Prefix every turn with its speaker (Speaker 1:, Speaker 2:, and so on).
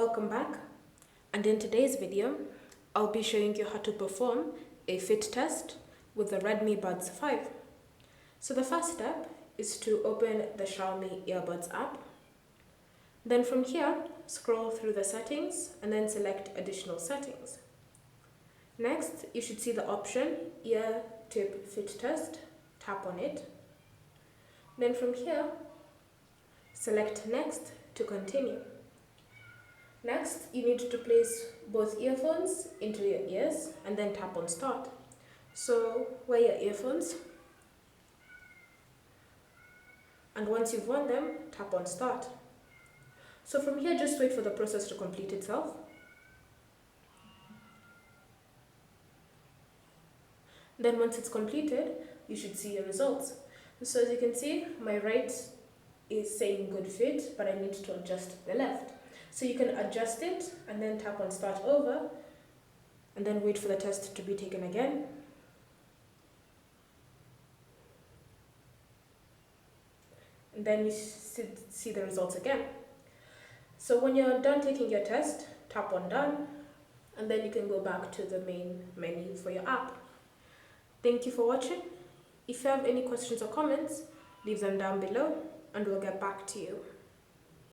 Speaker 1: Welcome back, and in today's video I'll be showing you how to perform a fit test with the Redmi Buds 5. So the first step is to open the Xiaomi Earbuds app. Then from here, scroll through the settings and then select additional settings. Next, you should see the option Ear Tip Fit Test. Tap on it. Then from here, select Next to continue. Next, you need to place both earphones into your ears and then tap on Start. So wear your earphones, and once you've worn them, tap on Start. So from here, just wait for the process to complete itself. Then once it's completed, you should see your results. So as you can see, my right is saying good fit, but I need to adjust the left. So you can adjust it and then tap on Start Over and then wait for the test to be taken again. And then you should see the results again. So when you're done taking your test, tap on Done, and then you can go back to the main menu for your app. Thank you for watching. If you have any questions or comments, leave them down below and we'll get back to you.